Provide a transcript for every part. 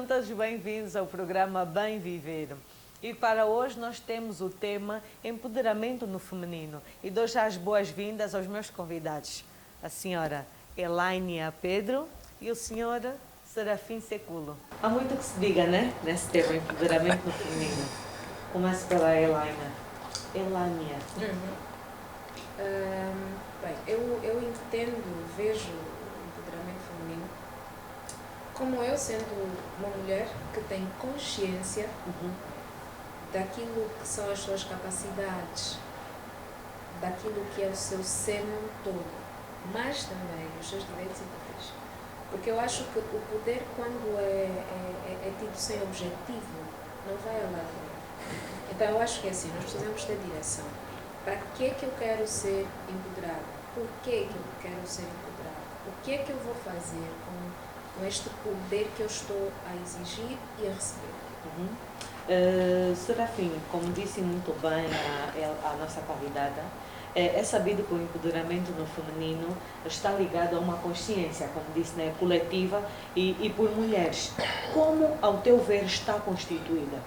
Sejam todos bem-vindos ao programa Bem Viver. E para hoje nós temos o tema Empoderamento no Feminino. E dou já as boas-vindas aos meus convidados, a senhora Elainia Pedro e o senhor Serafim Seculo. Há muito que se diga, né, nesse tema Empoderamento no Feminino. Começo pela Elainia. Elainia. Bem, eu entendo, vejo o empoderamento feminino como eu sendo uma mulher que tem consciência daquilo que são as suas capacidades, daquilo que é o seu ser no todo, mas também os seus direitos e deveres. Porque eu acho que o poder, quando é tido sem objetivo, não vai a lado nenhum. Então eu acho que é assim, nós precisamos ter direção. Para que é que eu quero ser empoderada? Por que é que eu quero ser empoderada? O que é que eu vou fazer com este poder que eu estou a exigir e a receber? Serafim, como disse muito bem a nossa convidada, é sabido que o empoderamento no feminino está ligado a uma consciência, como disse, né, coletiva e por mulheres. Como, ao teu ver, está constituída?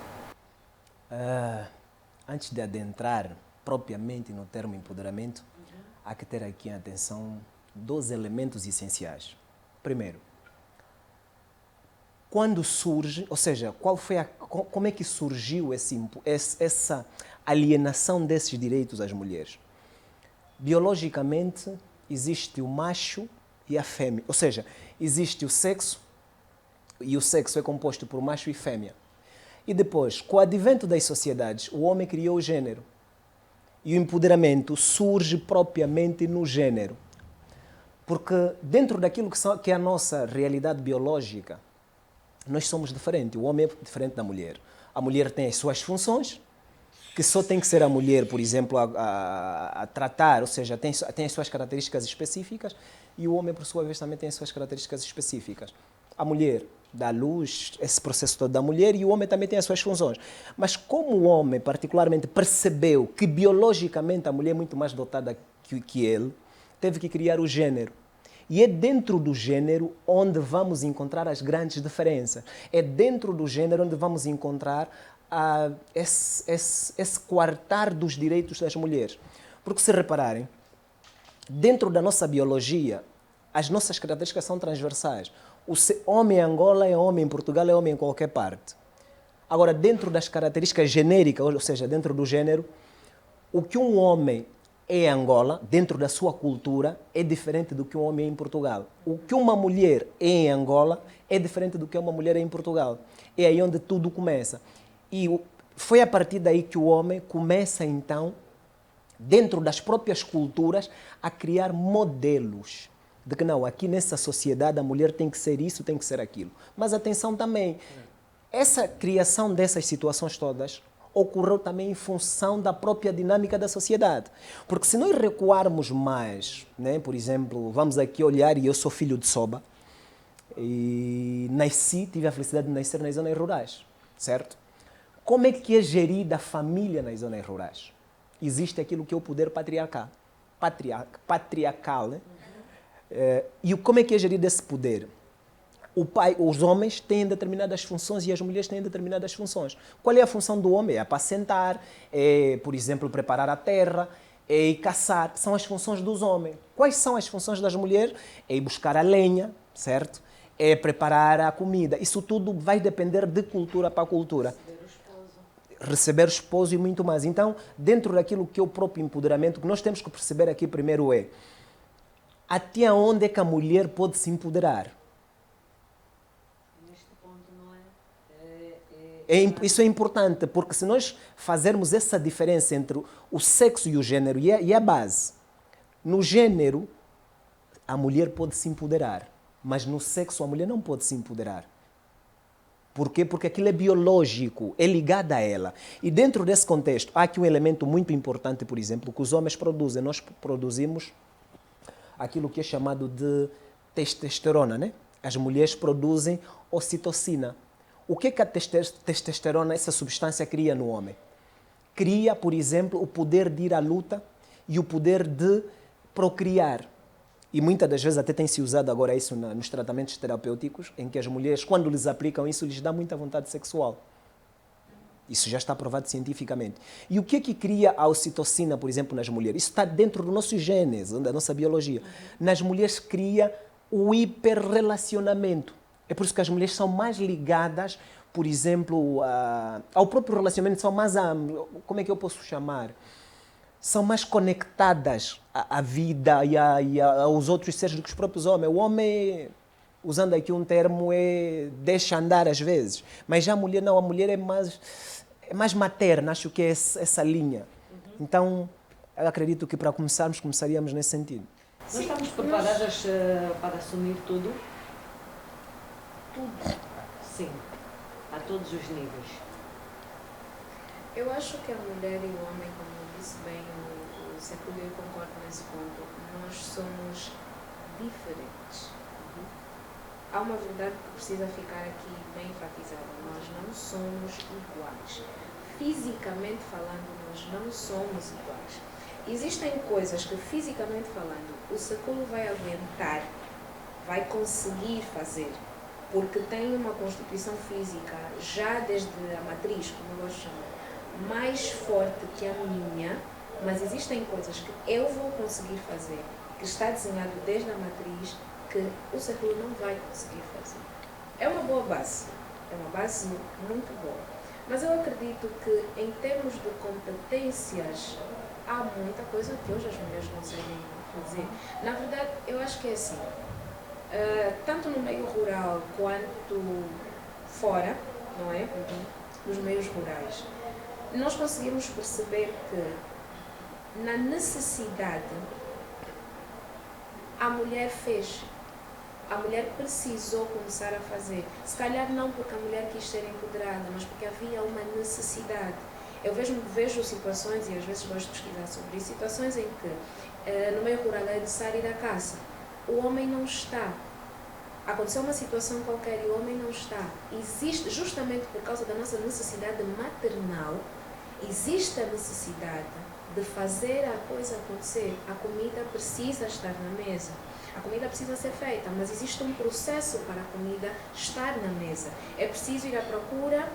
Antes de adentrar propriamente no termo empoderamento, há que ter aqui em atenção dois elementos essenciais. Primeiro, quando surge, ou seja, como é que surgiu essa alienação desses direitos às mulheres? Biologicamente, existe o macho e a fêmea, ou seja, existe o sexo e o sexo é composto por macho e fêmea. E depois, com o advento das sociedades, o homem criou o gênero. E o empoderamento surge propriamente no gênero. Porque dentro daquilo que é a nossa realidade biológica, nós somos diferentes. O homem é diferente da mulher. A mulher tem as suas funções, que só tem que ser a mulher, por exemplo, a tratar, ou seja, tem as suas características específicas, e o homem, por sua vez, também tem as suas características específicas. A mulher dá luz, esse processo todo da mulher, e o homem também tem as suas funções. Mas como o homem, particularmente, percebeu que biologicamente a mulher é muito mais dotada que ele, teve que criar o gênero. E é dentro do gênero onde vamos encontrar as grandes diferenças. É dentro do gênero onde vamos encontrar esse coartar dos direitos das mulheres. Porque, se repararem, dentro da nossa biologia, as nossas características são transversais. O homem em Angola é homem, em Portugal é homem em qualquer parte. Agora, dentro das características genéricas, ou seja, dentro do gênero, o que um homem é em Angola, dentro da sua cultura, é diferente do que um homem é em Portugal. O que uma mulher é em Angola é diferente do que uma mulher é em Portugal. É aí onde tudo começa. E foi a partir daí que o homem começa, então, dentro das próprias culturas, a criar modelos de que não, aqui nessa sociedade a mulher tem que ser isso, tem que ser aquilo. Mas atenção também, essa criação dessas situações todas ocorreu também em função da própria dinâmica da sociedade. Porque se nós recuarmos mais, né, por exemplo, vamos aqui olhar, e eu sou filho de Soba, e tive a felicidade de nascer nas zonas rurais, certo? Como é que é gerida a família nas zonas rurais? Existe aquilo que é o poder patriarcal, né? E como é que é gerido esse poder? Os homens têm determinadas funções e as mulheres têm determinadas funções. Qual é a função do homem? É apacentar, é, por exemplo, preparar a terra, é ir caçar. São as funções dos homens. Quais são as funções das mulheres? É ir buscar a lenha, certo? É preparar a comida. Isso tudo vai depender de cultura para cultura. Receber o esposo e muito mais. Então, dentro daquilo que é o próprio empoderamento, o que nós temos que perceber aqui primeiro é até onde é que a mulher pode se empoderar. Neste ponto, não é? Isso é importante, porque se nós fazermos essa diferença entre o sexo e o gênero, e a base, no gênero, a mulher pode se empoderar, mas no sexo a mulher não pode se empoderar. Por quê? Porque aquilo é biológico, é ligado a ela. E dentro desse contexto, há aqui um elemento muito importante, por exemplo, que os homens produzem. Nós produzimos aquilo que é chamado de testosterona, né? As mulheres produzem ocitocina. O que a testosterona, essa substância, cria no homem? Cria, por exemplo, o poder de ir à luta e o poder de procriar. E muitas das vezes até tem se usado agora isso nos tratamentos terapêuticos, em que as mulheres, quando lhes aplicam isso, lhes dá muita vontade sexual. Isso já está provado cientificamente. E o que é que cria a ocitocina, por exemplo, nas mulheres? Isso está dentro do nosso genes, da nossa biologia. Nas mulheres cria o hiperrelacionamento. É por isso que as mulheres são mais ligadas, por exemplo, ao próprio relacionamento, são mais, como é que eu posso chamar? São mais conectadas à vida e aos outros seres do que os próprios homens. O homem, usando aqui um termo, deixa andar às vezes. Mas já a mulher não, a mulher é mais materna, acho que é essa linha. Então, eu acredito que para começarmos, começaríamos nesse sentido. Nós estamos preparadas para assumir tudo? Tudo. Sim. A todos os níveis. Eu acho que a mulher e o homem, como disse bem o Sepúlveda, eu concordo nesse ponto, nós somos diferentes. Há uma verdade que precisa ficar aqui bem enfatizada. Nós não somos iguais. Fisicamente falando, nós não somos iguais. Existem coisas que, fisicamente falando, o Sekulo vai aguentar, vai conseguir fazer, porque tem uma constituição física, já desde a matriz, como eu gosto de chamar, mais forte que a minha, mas existem coisas que eu vou conseguir fazer, que está desenhado desde a matriz, que o Sekulo não vai conseguir fazer. É uma boa base, é uma base muito boa. Mas eu acredito que, em termos de competências, há muita coisa que hoje as mulheres conseguem fazer. Na verdade, eu acho que é assim, tanto no meio rural quanto fora, não é? Nos meios rurais, nós conseguimos perceber que, na necessidade, a mulher fez. A mulher precisou começar a fazer. Se calhar não porque a mulher quis ser empoderada, mas porque havia uma necessidade. Eu vejo situações, e às vezes gosto de pesquisar sobre isso, situações em que no meio rural é necessário ir à caça. O homem não está. Aconteceu uma situação qualquer e o homem não está. Existe, justamente por causa da nossa necessidade maternal, existe a necessidade de fazer a coisa acontecer. A comida precisa estar na mesa. A comida precisa ser feita, mas existe um processo para a comida estar na mesa. É preciso ir à procura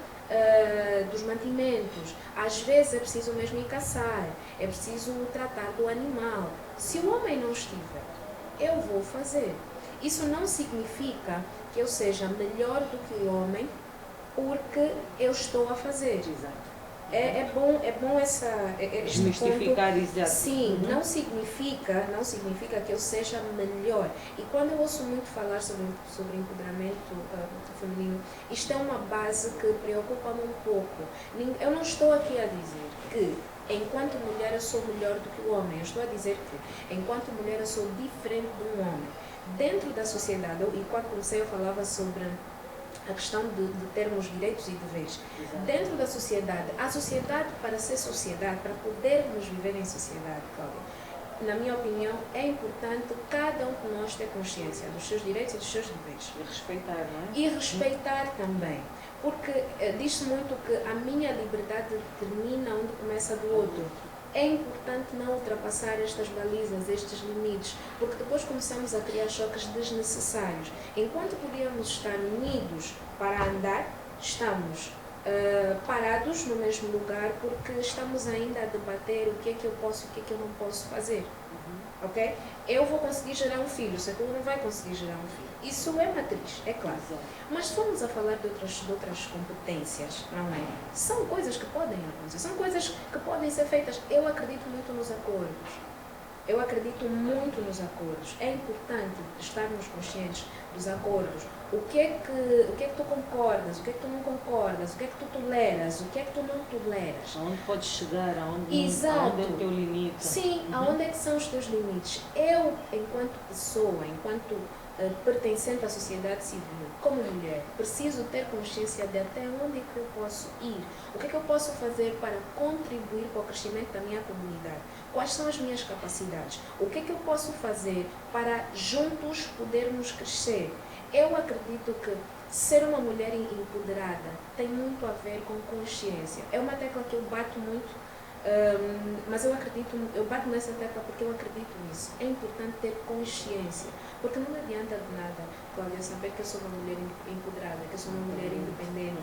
dos mantimentos. Às vezes é preciso mesmo ir caçar. É preciso tratar do animal. Se o homem não estiver, eu vou fazer. Isso não significa que eu seja melhor do que o homem porque eu estou a fazer. Exato. É bom Desmistificar isso. Sim, não significa que eu seja melhor. E quando eu ouço muito falar sobre empoderamento feminino, isto é uma base que preocupa-me um pouco. Eu não estou aqui a dizer que, enquanto mulher, eu sou melhor do que o homem. Eu estou a dizer que, enquanto mulher, eu sou diferente de um homem. Dentro da sociedade, e quando comecei eu falava sobre a questão de termos direitos e deveres. Exato. Dentro da sociedade, a sociedade, para ser sociedade, para podermos viver em sociedade, Cláudia, na minha opinião, é importante cada um de nós ter consciência dos seus direitos e dos seus deveres. E respeitar, não é? E respeitar também. Porque diz-se muito que a minha liberdade termina onde começa a do outro. É importante não ultrapassar estas balizas, estes limites, porque depois começamos a criar choques desnecessários. Enquanto podíamos estar unidos para andar, estamos parados no mesmo lugar porque estamos ainda a debater o que é que eu posso e o que é que eu não posso fazer. Ok? Eu vou conseguir gerar um filho, o Sekulo não vai conseguir gerar um filho. Isso é matriz, é claro. Mas se formos a falar de outras competências, não é? São coisas que podem acontecer, são coisas que podem ser feitas. Eu acredito muito nos acordos. Eu acredito muito nos acordos. É importante estarmos conscientes dos acordos. O que é que tu concordas, o que é que tu não concordas, o que é que tu toleras, o que é que tu não toleras. Aonde podes chegar, aonde é o teu limite. Sim, aonde é que são os teus limites. Eu, enquanto pessoa, enquanto pertencente à sociedade civil, como mulher, preciso ter consciência de até onde é que eu posso ir. O que é que eu posso fazer para contribuir para o crescimento da minha comunidade? Quais são as minhas capacidades? O que é que eu posso fazer para juntos podermos crescer? Eu acredito que ser uma mulher empoderada tem muito a ver com consciência. É uma tecla que eu bato muito Mas eu acredito, eu bato nessa tecla porque eu acredito nisso. É importante ter consciência, porque não adianta de nada, Cláudia, saber que eu sou uma mulher empoderada, que eu sou uma mulher independente,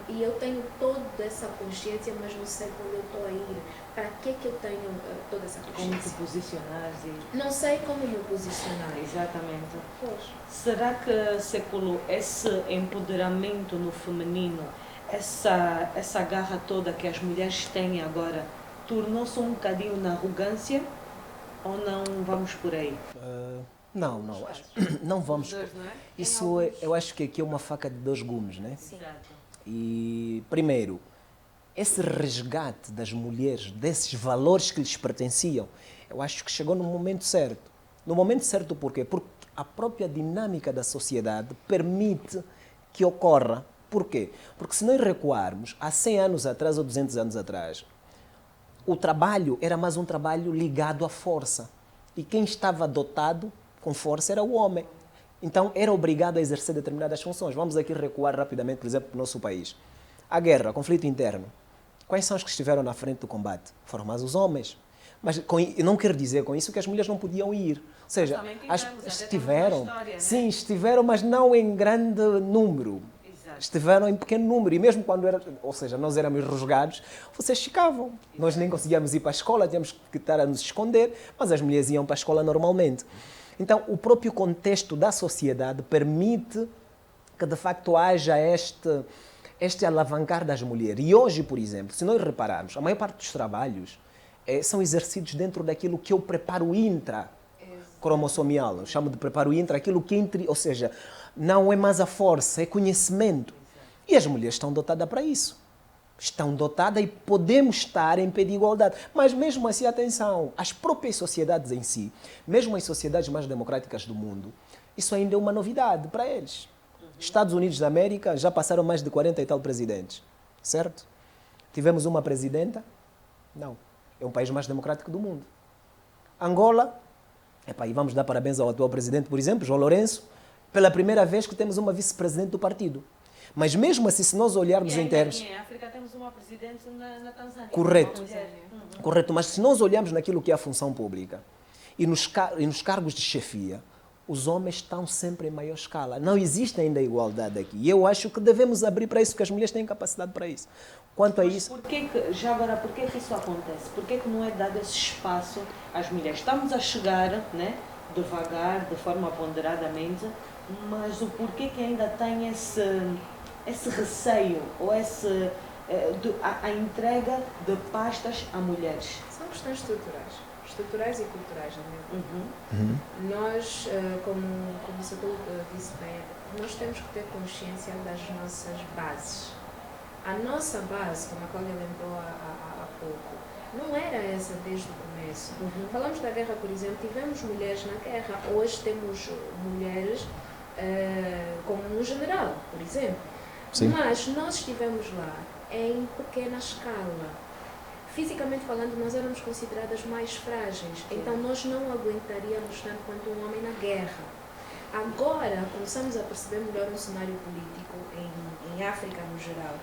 e eu tenho toda essa consciência, mas não sei quando eu estou a ir. Para que eu tenho toda essa consciência? Como te posicionares e... Não sei como me posicionar. Exatamente. Pois. Será que, Século, esse empoderamento no feminino, essa garra toda que as mulheres têm agora, tornou-se um bocadinho na arrogância ou não vamos por aí? Não, não vamos. Dois, não é? Isso eu acho que aqui é uma faca de dois gumes, né? Sim. Exato. E, primeiro, esse resgate das mulheres, desses valores que lhes pertenciam, eu acho que chegou no momento certo. No momento certo por quê? Porque a própria dinâmica da sociedade permite que ocorra. Por quê? Porque se nós recuarmos há 100 anos atrás ou 200 anos atrás, o trabalho era mais um trabalho ligado à força. E quem estava dotado com força era o homem. Então era obrigado a exercer determinadas funções. Vamos aqui recuar rapidamente, por exemplo, para o nosso país. A guerra, conflito interno. Quais são os que estiveram na frente do combate? Foram mais os homens. Mas eu não quero dizer com isso que as mulheres não podiam ir. Ou seja, estiveram, sim, estiveram, mas não em grande número. Estiveram em pequeno número e mesmo quando nós éramos rusgados, vocês ficavam. Nós nem conseguíamos ir para a escola, tínhamos que estar a nos esconder, mas as mulheres iam para a escola normalmente. Então, o próprio contexto da sociedade permite que de facto haja este alavancar das mulheres. E hoje, por exemplo, se nós repararmos, a maior parte dos trabalhos são exercidos dentro daquilo que eu preparo intracromossomial. Eu chamo de preparo intra, aquilo que ou seja, não é mais a força, é conhecimento. E as mulheres estão dotadas para isso. Estão dotadas e podemos estar em pé de igualdade. Mas mesmo assim, atenção, as próprias sociedades em si, mesmo as sociedades mais democráticas do mundo, isso ainda é uma novidade para eles. Estados Unidos da América já passaram mais de 40 e tal presidentes, certo? Tivemos uma presidenta? Não. É um país mais democrático do mundo. Angola, e vamos dar parabéns ao atual presidente, por exemplo, João Lourenço, pela primeira vez que temos uma vice-presidente do partido. Mas mesmo assim, se nós olharmos em termos... Em África temos uma presidente na Tanzânia. Correto. Correto, mas se nós olharmos naquilo que é a função pública e nos cargos de chefia, os homens estão sempre em maior escala. Não existe ainda igualdade aqui. E eu acho que devemos abrir para isso, porque as mulheres têm capacidade para isso. Quanto a isso... Já agora, por que isso acontece? Por que não é dado esse espaço às mulheres? Estamos a chegar, né, devagar, de forma ponderadamente, mas o porquê que ainda tem esse receio ou a entrega de pastas a mulheres? São questões estruturais e culturais, na minha opinião. Nós, como o Século disse bem, nós temos que ter consciência das nossas bases. A nossa base, como a Cláudia lembrou há pouco, não era essa desde o começo. Falamos da guerra, por exemplo, tivemos mulheres na guerra, hoje temos mulheres como um general, por exemplo. Sim. Mas nós estivemos lá em pequena escala. Fisicamente falando, nós éramos consideradas mais frágeis, então nós não aguentaríamos tanto quanto um homem na guerra. Agora começamos a perceber melhor um cenário político em África no geral,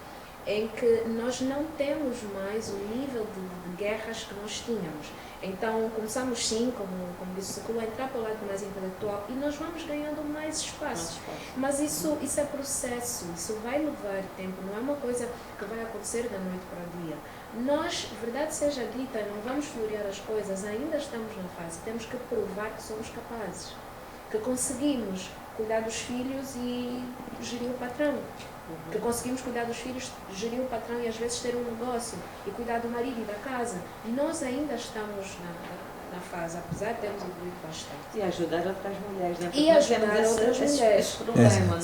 em que nós não temos mais o nível de guerras que nós tínhamos. Então começamos sim, como disse o Século, a entrar para o lado mais intelectual e nós vamos ganhando mais espaço. Mas isso é processo, isso vai levar tempo, não é uma coisa que vai acontecer da noite para o dia. Nós, verdade seja dita, não vamos florear as coisas, ainda estamos na fase, temos que provar que somos capazes, que conseguimos cuidar dos filhos e gerir o patrão. Que conseguimos cuidar dos filhos, gerir o patrão e às vezes ter um negócio e cuidar do marido e da casa. Nós ainda estamos na fase, apesar de termos evoluído bastante. E ajudar outras mulheres, né? E ajudar outras mulheres. Esse problema, não é?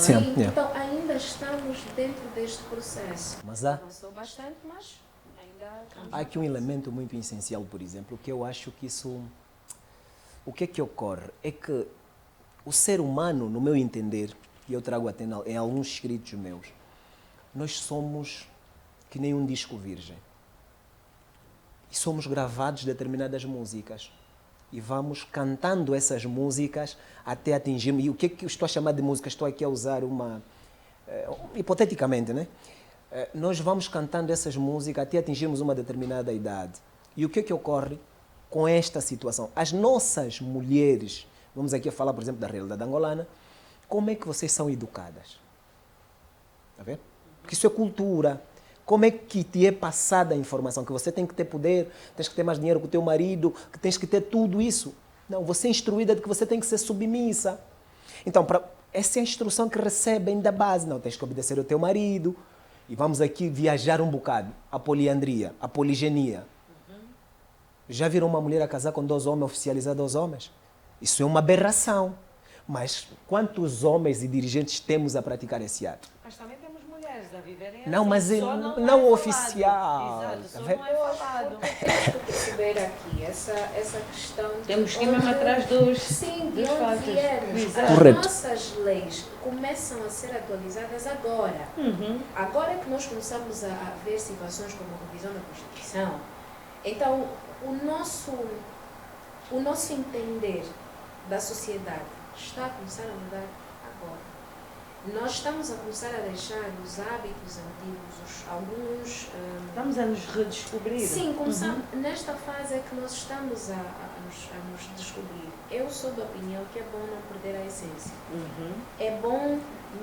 Então ainda estamos dentro deste processo. Mas avançou bastante, mas ainda... Há aqui um elemento muito essencial, por exemplo, que eu acho que isso... O que é que ocorre? É que o ser humano, no meu entender, e eu trago até em alguns escritos meus, nós somos que nem um disco virgem. E somos gravados determinadas músicas. E vamos cantando essas músicas até atingirmos... E o que é que eu estou a chamar de música? Estou aqui a usar uma... hipoteticamente, né? Nós vamos cantando essas músicas até atingirmos uma determinada idade. E o que é que ocorre com esta situação? As nossas mulheres, vamos aqui a falar, por exemplo, da realidade angolana, como é que vocês são educadas? Está vendo? Porque isso é cultura. Como é que te é passada a informação? Que você tem que ter poder, tens que ter mais dinheiro que o teu marido, que tens que ter tudo isso. Não, você é instruída de que você tem que ser submissa. Então, essa é a instrução que recebem da base. Não, tens que obedecer ao teu marido. E vamos aqui viajar um bocado. A poliandria, a poligenia. Já viram uma mulher a casar com 2 homens, oficializar 2 homens? Isso é uma aberração. Mas quantos homens e dirigentes temos a praticar esse ato? Mas também temos mulheres a viverem Não, assim, mas só não é oficial. falado. Exato, Tá só vendo? não é falado. O que eu temos que perceber aqui, essa questão... de Temos que ir onde- mesmo atrás dos... Sim, de dos onde fatos. viemos. Exato. As Correto. nossas leis começam a ser atualizadas agora. Agora é que nós começamos a ver situações como a revisão da Constituição. Então, o nosso entender da sociedade está a começar a mudar agora. Nós estamos a começar a deixar os hábitos antigos, alguns... Estamos a nos redescobrir. Sim, nesta fase é que nós estamos a nos descobrir. Eu sou da opinião que é bom não perder a essência. É bom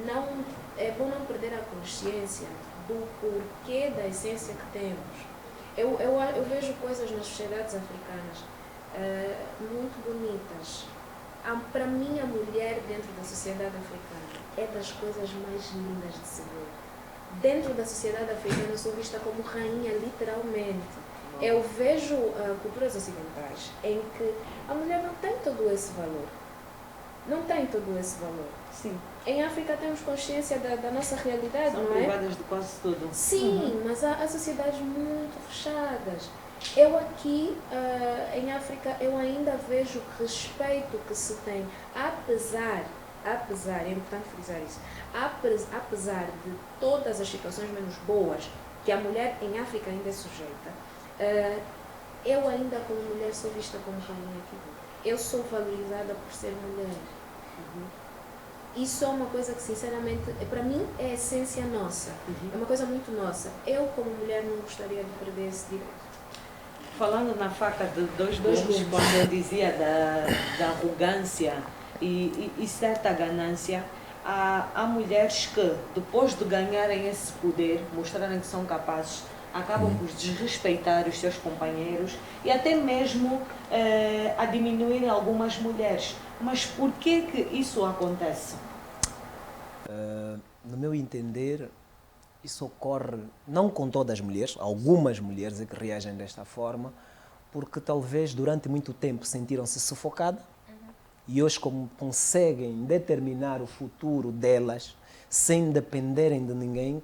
não perder a consciência do porquê da essência que temos. Eu vejo coisas nas sociedades africanas muito bonitas. Para mim, a mulher dentro da sociedade africana é das coisas mais lindas de se ver. Dentro da sociedade africana, eu sou vista como rainha, literalmente. Eu vejo culturas ocidentais em que a mulher não tem todo esse valor. Não tem todo esse valor. Sim. Em África temos consciência da nossa realidade, São não é? privadas de quase tudo. Sim, mas há sociedades muito fechadas. Eu aqui, em África, eu ainda vejo respeito que se tem, apesar, é importante frisar isso, apesar de todas as situações menos boas que a mulher em África ainda é sujeita, eu ainda como mulher sou vista como rainha aqui. Eu sou valorizada por ser mulher. Isso é uma coisa que, sinceramente, para mim é a essência nossa. É uma coisa muito nossa. Eu, como mulher, não gostaria de perder esse direito. Falando na faca de 2 gumes, quando eu dizia da arrogância e certa ganância, há mulheres que, depois de ganharem esse poder, mostrarem que são capazes, acabam por desrespeitar os seus companheiros e até mesmo a diminuir algumas mulheres. Mas por que isso acontece? No meu entender, isso ocorre não com todas as mulheres, algumas mulheres é que reagem desta forma, porque talvez durante muito tempo sentiram-se sufocadas e hoje, como conseguem determinar o futuro delas sem dependerem de ninguém,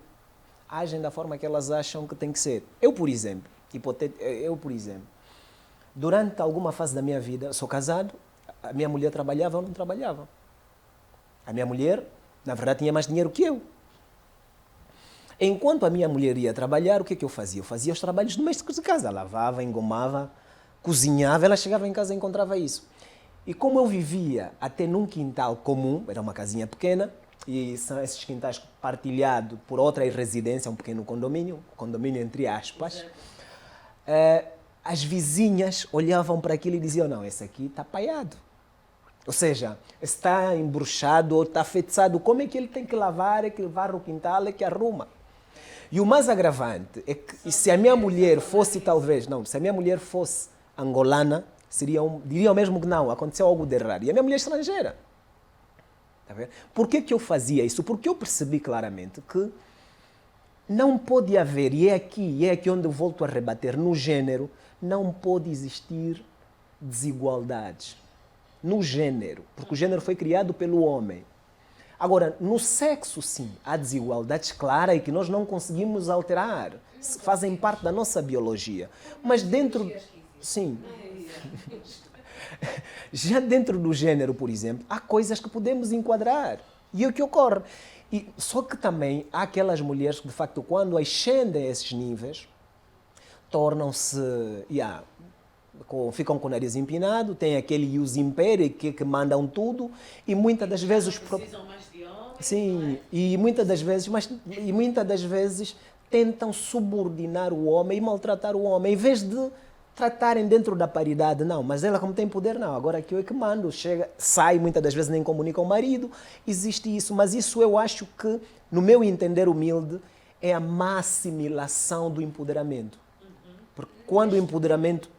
agem da forma que elas acham que tem que ser. Eu, por exemplo, durante alguma fase da minha vida, sou casado, a minha mulher trabalhava ou não trabalhava. A minha mulher, na verdade, tinha mais dinheiro que eu. Enquanto a minha mulher ia trabalhar, o que é que eu fazia? Eu fazia os trabalhos domésticos de casa. Lavava, engomava, cozinhava, ela chegava em casa e encontrava isso. E como eu vivia até num quintal comum, era uma casinha pequena, e são esses quintais partilhados por outra residência, um pequeno condomínio entre aspas, as vizinhas olhavam para aquilo e diziam, não, esse aqui está paiado. Ou seja, está embruxado ou está feitiçado. Como é que ele tem que lavar, é que varre o quintal, é que arruma? E o mais agravante é que se a minha mulher fosse se a minha mulher fosse angolana, diriam mesmo que não, aconteceu algo de errado. E a minha mulher é estrangeira. Tá vendo? Por que eu fazia isso? Porque eu percebi claramente que não pode haver, e é aqui onde eu volto a rebater, no gênero, não pode existir desigualdades. No gênero, porque o gênero foi criado pelo homem. Agora, no sexo, sim, há desigualdades claras e que nós não conseguimos alterar. Fazem parte da nossa biologia. Mas dentro... Sim. Já dentro do gênero, por exemplo, há coisas que podemos enquadrar. E é o que ocorre. Só que também há aquelas mulheres que, de facto, quando ascendem a esses níveis, tornam-se... ficam com o nariz empinado, tem aquele ius império que mandam tudo e muitas das vezes... Precisam mais de homens. Sim, e muitas das vezes tentam subordinar o homem e maltratar o homem, em vez de tratarem dentro da paridade, não, mas ela como tem poder, não, agora aqui eu é que mando, chega, sai, muitas das vezes nem comunica ao marido, existe isso, mas isso eu acho que, no meu entender humilde, é a má assimilação do empoderamento. Porque quando o empoderamento...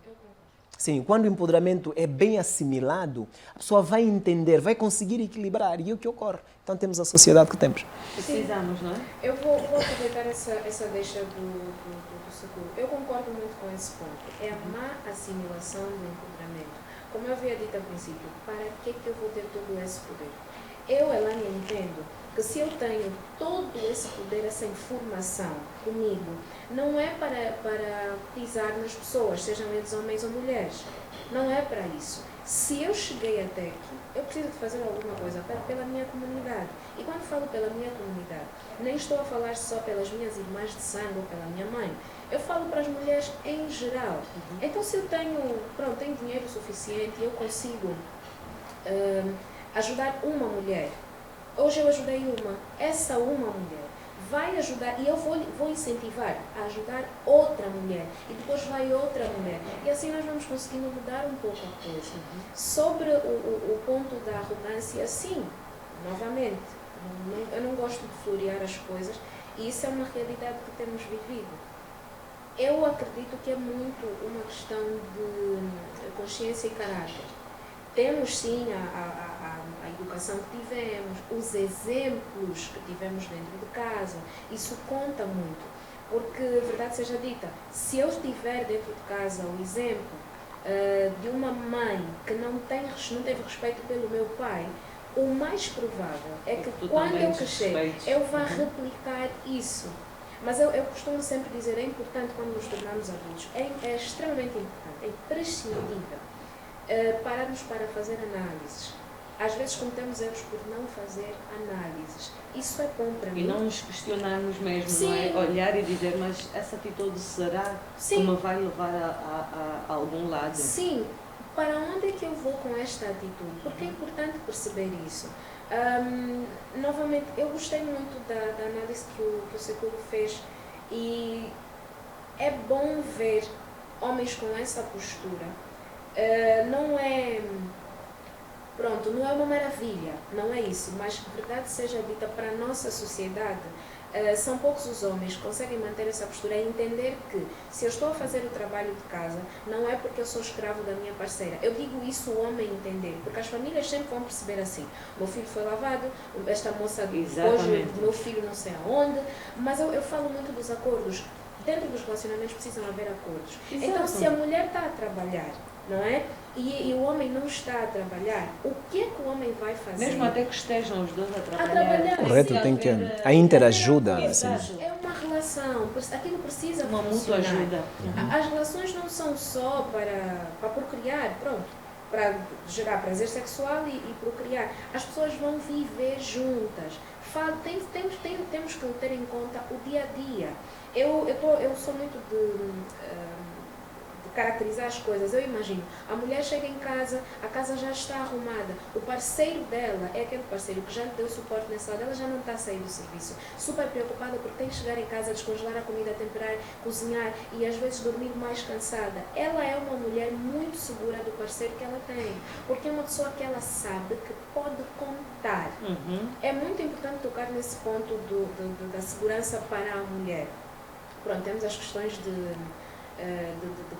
Sim, quando o empoderamento é bem assimilado, a pessoa vai entender, vai conseguir equilibrar, e é o que ocorre. Então temos a sociedade que temos. Precisamos, não é? Eu vou aproveitar essa deixa do seguro. Eu concordo muito com esse ponto. É a má assimilação do empoderamento. Como eu havia dito ao princípio, para que eu vou ter todo esse poder? Eu, Elane, entendo que se eu tenho todo esse poder, essa informação comigo, não é para pisar nas pessoas, sejam eles homens ou mulheres. Não é para isso. Se eu cheguei até aqui, eu preciso de fazer alguma coisa pela minha comunidade. E quando falo pela minha comunidade, nem estou a falar só pelas minhas irmãs de sangue ou pela minha mãe. Eu falo para as mulheres em geral. Então, se eu tenho dinheiro suficiente e eu consigo ajudar uma mulher, hoje eu ajudei uma, essa uma mulher vai ajudar, e eu vou incentivar a ajudar outra mulher, e depois vai outra mulher, e assim nós vamos conseguindo mudar um pouco a coisa. Sobre o ponto da arrogância, sim, novamente, eu não gosto de florear as coisas, e isso é uma realidade que temos vivido. Eu acredito que é muito uma questão de consciência e caráter. Temos sim a educação que tivemos, os exemplos que tivemos dentro de casa, isso conta muito, porque, verdade seja dita, se eu tiver dentro de casa o exemplo de uma mãe que não teve respeito pelo meu pai, o mais provável é que quando eu crescer, eu vá replicar isso. Mas eu costumo sempre dizer, é importante quando nos tornarmos adultos, é extremamente importante, é imprescindível pararmos para fazer análises. Às vezes cometemos erros por não fazer análises. Isso é bom para mim. E não nos questionarmos mesmo, sim, não é? Olhar e dizer, mas essa atitude será sim, que me vai levar a algum lado? Sim. Para onde é que eu vou com esta atitude? Porque é importante perceber isso. Novamente, eu gostei muito da análise que o Securo fez, e é bom ver homens com essa postura. Não é uma maravilha, não é isso, mas verdade seja dita, para a nossa sociedade, são poucos os homens que conseguem manter essa postura e entender que, se eu estou a fazer o trabalho de casa, não é porque eu sou escravo da minha parceira. Eu digo isso o homem entender, porque as famílias sempre vão perceber assim: meu filho foi lavado, esta moça hoje, meu filho não sei aonde, mas eu falo muito dos acordos. Dentro dos relacionamentos precisam haver acordos. Exato. Então, se a mulher está a trabalhar, não é? E o homem não está a trabalhar, o que é que o homem vai fazer? Mesmo até que estejam os dois a trabalhar. Correto, tem que a interajuda. Assim. É uma relação, aquilo precisa uma mútua ajuda. As relações não são só para procriar, para gerar prazer sexual e procriar. As pessoas vão viver juntas. Temos que ter em conta o dia a dia. Eu sou muito de caracterizar as coisas. Eu imagino, a mulher chega em casa, a casa já está arrumada, o parceiro dela é aquele parceiro que já lhe deu suporte nessa hora, ela já não está a sair do serviço, super preocupada porque tem que chegar em casa, descongelar a comida, temperar, cozinhar e às vezes dormir mais cansada. Ela é uma mulher muito segura do parceiro que ela tem, porque é uma pessoa que ela sabe que pode contar. É muito importante tocar nesse ponto da segurança para a mulher. Temos as questões de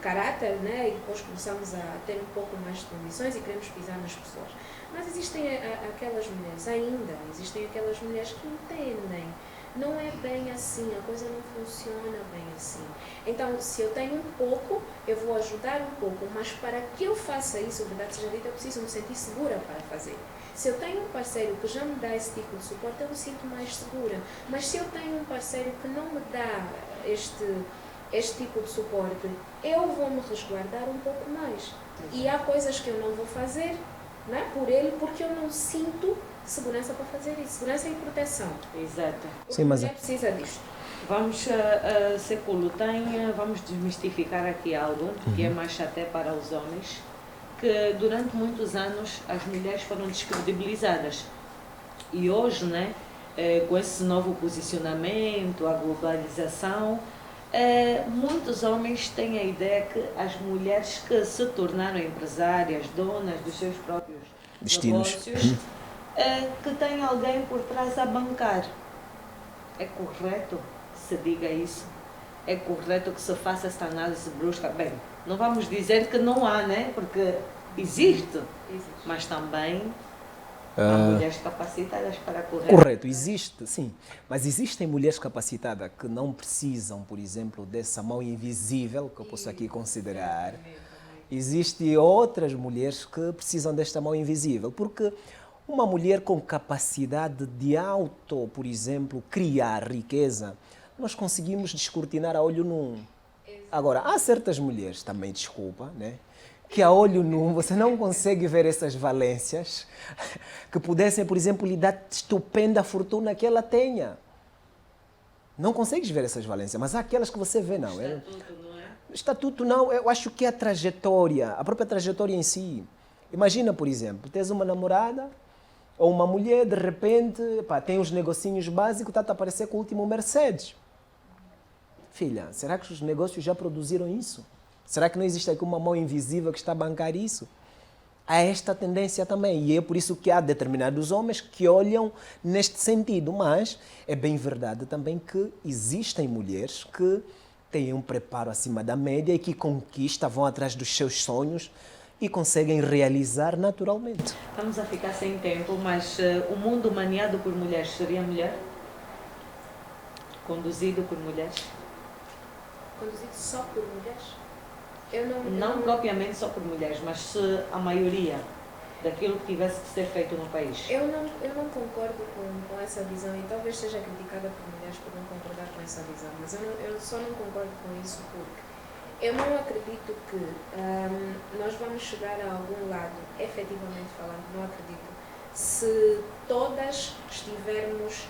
caráter, né? E depois começamos a ter um pouco mais de condições e queremos pisar nas pessoas. Mas existem aquelas mulheres que entendem. Não é bem assim, a coisa não funciona bem assim. Então, se eu tenho um pouco, eu vou ajudar um pouco, mas para que eu faça isso, verdade seja dita, eu preciso me sentir segura para fazer. Se eu tenho um parceiro que já me dá esse tipo de suporte, eu me sinto mais segura. Mas se eu tenho um parceiro que não me dá este tipo de suporte, eu vou me resguardar um pouco mais. E há coisas que eu não vou fazer, não é, por ele, porque eu não sinto segurança para fazer isso. Segurança e proteção. Exato. Sim, mas precisa disto. Vamos, Seculo, vamos desmistificar aqui algo que é mais até para os homens, que durante muitos anos as mulheres foram descredibilizadas. E hoje, né, com esse novo posicionamento, a globalização, Muitos homens têm a ideia que as mulheres que se tornaram empresárias, donas dos seus próprios destinos, negócios, que têm alguém por trás a bancar. É correto que se diga isso? É correto que se faça essa análise brusca? Bem, não vamos dizer que não há, né? Porque existe. Mas também há mulheres capacitadas para correr. Correto, existe, sim. Mas existem mulheres capacitadas que não precisam, por exemplo, dessa mão invisível, que eu posso aqui considerar. Existem outras mulheres que precisam desta mão invisível, porque uma mulher com capacidade de por exemplo, criar riqueza, nós conseguimos descortinar a olho nu. Agora, há certas mulheres, também desculpa, né? Que a olho nu você não consegue ver essas valências que pudessem, por exemplo, lhe dar estupenda fortuna que ela tenha. Não consegues ver essas valências, mas há aquelas que você vê, não. Estatuto, não é? Estatuto não, eu acho que é a trajetória, a própria trajetória em si. Imagina, por exemplo, tens uma namorada ou uma mulher, de repente, tem os negocinhos básicos, está a aparecer com o último Mercedes. Filha, será que os negócios já produziram isso? Será que não existe aqui uma mão invisível que está a bancar isso? Há esta tendência também, e é por isso que há determinados homens que olham neste sentido, mas é bem verdade também que existem mulheres que têm um preparo acima da média e que conquistam, vão atrás dos seus sonhos e conseguem realizar naturalmente. Estamos a ficar sem tempo, mas o mundo maniado por mulheres seria mulher? Conduzido por mulheres? Conduzido só por mulheres? Não propriamente só por mulheres, mas se a maioria daquilo que tivesse que ser feito no país. Eu não concordo com essa visão e talvez seja criticada por mulheres por não concordar com essa visão, mas eu só não concordo com isso porque eu não acredito que nós vamos chegar a algum lado, efetivamente falando, não acredito, se todas estivermos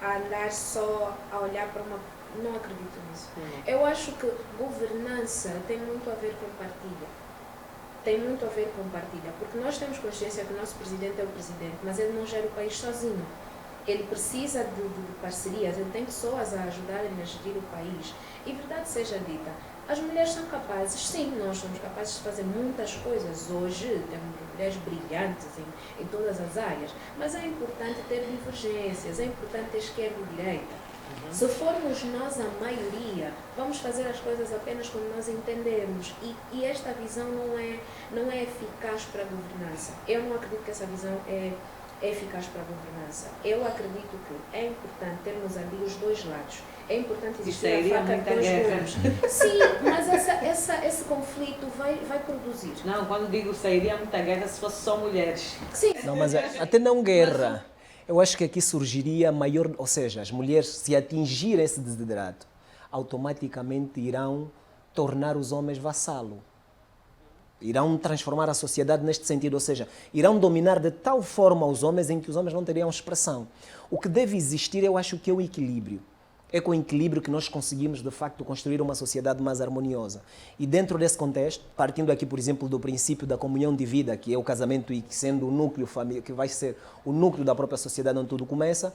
a andar só a olhar para uma... Não acredito nisso. Eu acho que governança tem muito a ver com partilha. Tem muito a ver com partilha, porque nós temos consciência que o nosso presidente é o presidente, mas ele não gera o país sozinho. Ele precisa de parcerias, ele tem pessoas a ajudarem a gerir o país. E verdade seja dita, as mulheres são capazes, sim, nós somos capazes de fazer muitas coisas. Hoje temos mulheres brilhantes em todas as áreas, mas é importante ter divergências, é importante ter esquerda e direita. Se formos nós a maioria, vamos fazer as coisas apenas como nós entendemos e esta visão não é eficaz para a governança. Eu não acredito que essa visão é eficaz para a governança. Eu acredito que é importante termos ali os dois lados. É importante existir a faca de dois gumes. Sim, mas esse conflito vai produzir. Não, quando digo sairia muita guerra se fosse só mulheres. Sim. Não, mas até não guerra. Eu acho que aqui surgiria maior, ou seja, as mulheres, se atingirem esse desidrato, automaticamente irão tornar os homens vassalo. Irão transformar a sociedade neste sentido, ou seja, irão dominar de tal forma os homens em que os homens não teriam expressão. O que deve existir, eu acho que é o equilíbrio. É com o equilíbrio que nós conseguimos, de facto, construir uma sociedade mais harmoniosa. E dentro desse contexto, partindo aqui, por exemplo, do princípio da comunhão de vida, que é o casamento e sendo o núcleo familiar, que vai ser o núcleo da própria sociedade onde tudo começa,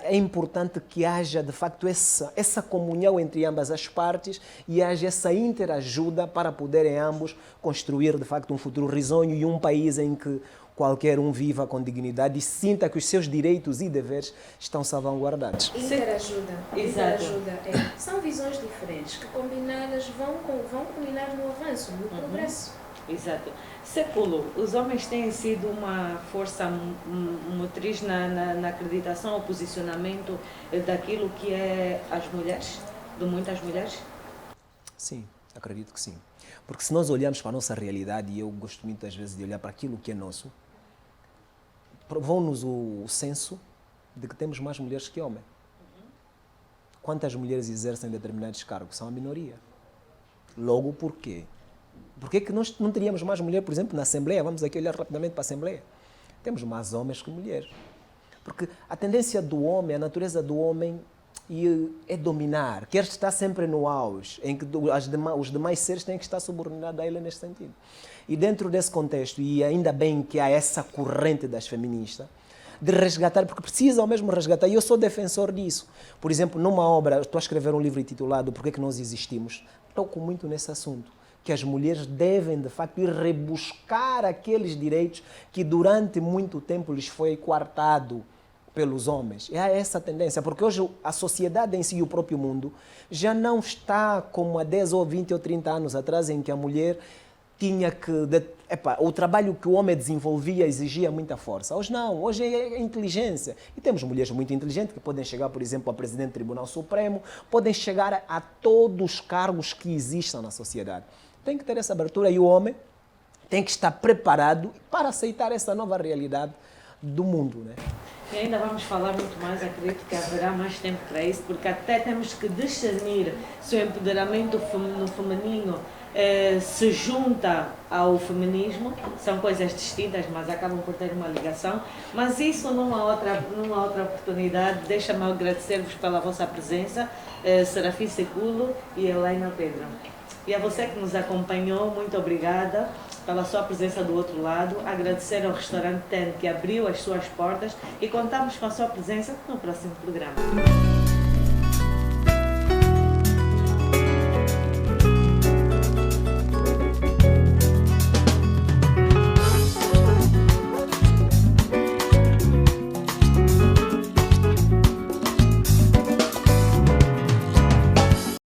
é importante que haja, de facto, essa comunhão entre ambas as partes e haja essa interajuda para poderem ambos construir, de facto, um futuro risonho e um país em que qualquer um viva com dignidade e sinta que os seus direitos e deveres estão salvaguardados. Interajuda. São visões diferentes que combinadas vão culminar no avanço, no progresso. Exato. Século, os homens têm sido uma força motriz na acreditação ou posicionamento daquilo que é as mulheres, de muitas mulheres? Sim, acredito que sim. Porque se nós olharmos para a nossa realidade, e eu gosto muitas vezes de olhar para aquilo que é nosso, provou-nos o senso de que temos mais mulheres que homens. Quantas mulheres exercem determinados cargos? São a minoria. Logo, por quê? Por que nós não teríamos mais mulheres, por exemplo, na Assembleia? Vamos aqui olhar rapidamente para a Assembleia. Temos mais homens que mulheres. Porque a tendência do homem, a natureza do homem é dominar, quer estar sempre no auge, em que os demais seres têm que estar subordinados a ele nesse sentido. E dentro desse contexto, e ainda bem que há essa corrente das feministas, de resgatar, porque precisam mesmo resgatar, e eu sou defensor disso. Por exemplo, numa obra, estou a escrever um livro intitulado Por que é que nós existimos? Toco muito nesse assunto, que as mulheres devem, de facto, ir rebuscar aqueles direitos que durante muito tempo lhes foi coartado pelos homens. É essa a tendência, porque hoje a sociedade em si e o próprio mundo já não está como há 10 ou 20 ou 30 anos atrás, em que a mulher tinha que... o trabalho que o homem desenvolvia exigia muita força. Hoje não, hoje é inteligência. E temos mulheres muito inteligentes que podem chegar, por exemplo, a presidente do Tribunal Supremo, podem chegar a todos os cargos que existam na sociedade. Tem que ter essa abertura e o homem tem que estar preparado para aceitar essa nova realidade do mundo, né? E ainda vamos falar muito mais, acredito que haverá mais tempo para isso, porque até temos que discernir se o empoderamento no feminino se junta ao feminismo, são coisas distintas, mas acabam por ter uma ligação. Mas isso numa outra oportunidade. Deixa-me agradecer-vos pela vossa presença, Serafim Segulo e Helena Pedro. E a você que nos acompanhou, muito obrigada pela sua presença do outro lado. Agradecer ao restaurante TEN que abriu as suas portas e contamos com a sua presença no próximo programa.